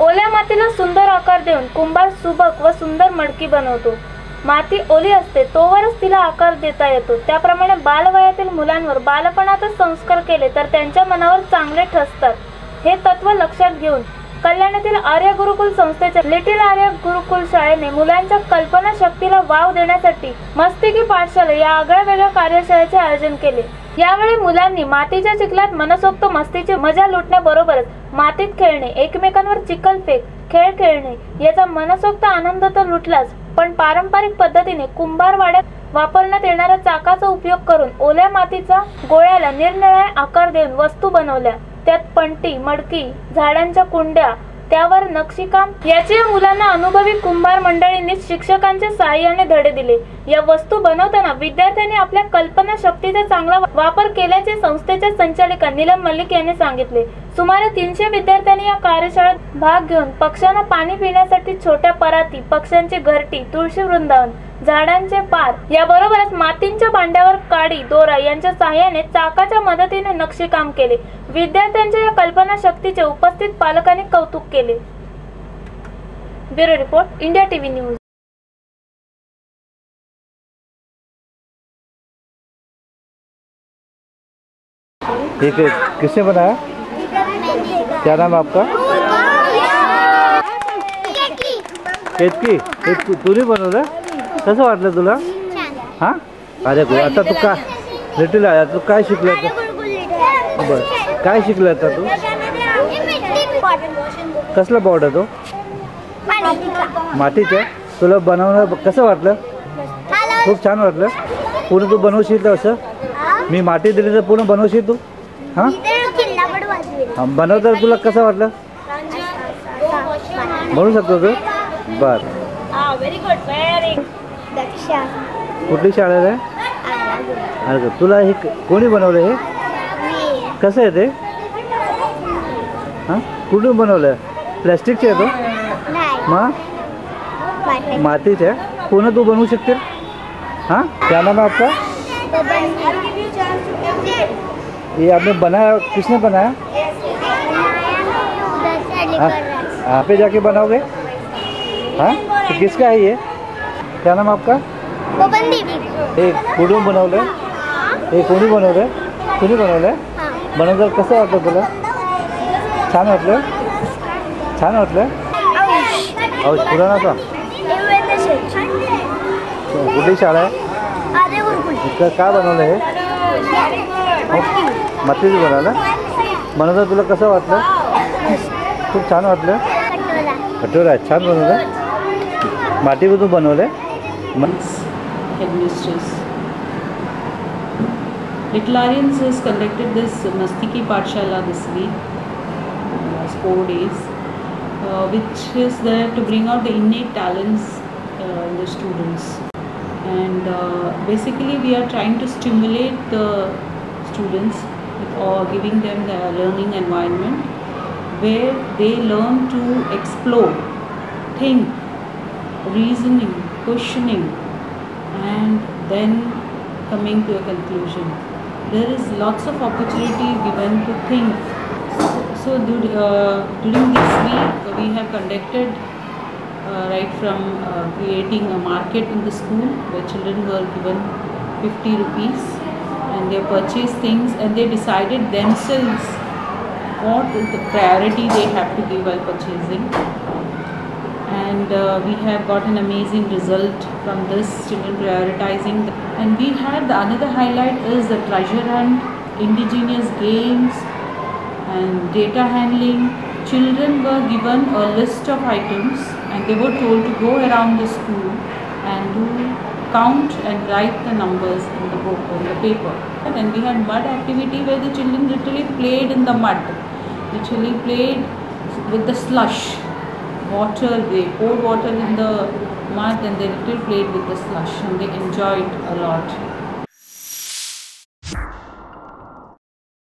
ओल्या मातीला सुंदर आकार देऊन कुंभार सुबक व सुंदर मडकी बनवतो। माती ओली असते तोवरच तिला आकार देता येतो। त्याप्रमाणे बालवयातील मुलांवर बालपणातच संस्कार केले तर त्यांच्या मनावर चांगले ठसतात। हे तत्व लक्षात घेऊन कल्याणातील आर्य गुरुकुल संस्थेच्या लिटिल आर्य गुरुकुल शाळेने मुलांच्या कल्पना शक्तीला वाव देण्यासाठी मस्तिकी पाठशाला या आगळ्या कार्यशाळेचे आयोजन केले। यावेळी मुलांनी मातीच्या चिखलात मनसोक्त मस्तीची मजा लुटण्याबरोबरच मातीत खेळणे, एकमेकांवर चिखलफेक खेळ खेळणे याचा मनसोक्त आनंद तर लुटलाच, पण पारंपरिक पद्धतीने कुंभारवाड्यात वापरण्यात येणाऱ्या चाकाचा उपयोग करून ओल्या मातीचा गोळ्याला निरनिराळे आकार देऊन वस्तू बनवल्या। त्यात पणती, मडकी, झाडांच्या कुंड्या, त्यावर नक्षीकाम याचे या मुलांना अनुभवी कुंभार मंडळींनी शिक्षकांच्या सहाय्याने धडे दिले। या वस्तू बनवताना विद्यार्थ्यांनी आपल्या कल्पना शक्तीचा चांगला वापर केल्याचे संस्थेच्या संचालिका नीलम मल्लिक यांनी सांगितले। सुमारे 300 विद्यार्थ्यांनी या कार्यशाळेत भाग घेऊन पक्ष्यांना पाणी पिण्यासाठी छोट्या पराती, पक्ष्यांची घरटी, तुळशी वृंदावन, झाडांचे पार याबरोबरच मातीच्या भांड्यावर काडी, दोरा यांच्या सहाय्याने चाकाच्या मदतीने नक्षीकाम केले। विद्यार्थ्यांच्या या कल्पना शक्तीचे उपस्थित पालकांनी कौतुक केले। Bureau report, India TV news. ठीक है, किसने बनाया? क्या नाम है आपका? केतकी, तूने बनवलं? कसं वाटलं तुला? हां, अरे आता तू काय लिटिल आहे, तू काय शिकलं? बरं, काय शिकलं आता तू? कसला पॉट आहे तो? मातीचा. तुला बनवणं कसं वाटलं? खूप छान वाटलं. पूर्ण तू बनवशील तर असं? मी माती दिली तर पूर्ण बनवशील तू? हां, बनवतं तुला कसं वाटलं? बनवू शकतो तू? बरं, कुठली शाळेत आहे? अरे तुला हे कोणी बनवलं? हे कसं आहे ते? हां, कुठून बनवलं? प्लॅस्टिकचे आहे तो? मग मातीचे आहे, पूर्ण तू बनवू शकते? हाँ, क्या नाम है आपका? ये आपने बनाया, किसने बनाया? यहाँ पे जाके बनाओगे? हाँ, तो किसका है ये? क्या नाम आपका? हे कुठून बनवलं? हे कोणी बनवलं? कुणी बनवलं? बनवलं कसं वाटलं तुला? छान वाटलं? छान वाटलं? औष पुराणा का? कुठली शाळा आहे? काय बनवलं हे? मातीचं बनवलं? बनवलं तुला कसं वाटलं? खूप छान वाटलं? कटोरा छान बनवलं? मातीमधून बनवलं? Headmistress. Little Aryans has conducted this Mastiki Pathshala this week, 4 days, which is there to bring out the innate talents in the students. And basically we are trying to stimulate the students with giving them the learning environment where they learn to explore, think, reasoning, questioning, and then coming to a conclusion. There is lots of opportunity given to think. So during this week we have conducted right from creating a market in the school where children were given 50 rupees and they purchased things and they decided themselves what is the priority they have to give while purchasing. And we have got an amazing result from this, children prioritizing. And we had another highlight is the treasure hunt, indigenous games and data handling. Children were given a list of items and they were told to go around the school and to count and write the numbers in the book, on the paper. And we had mud activity where the children literally played in the mud, literally played with the slush. Water, they poured water in the mud and they literally played with the slush and they enjoyed a lot.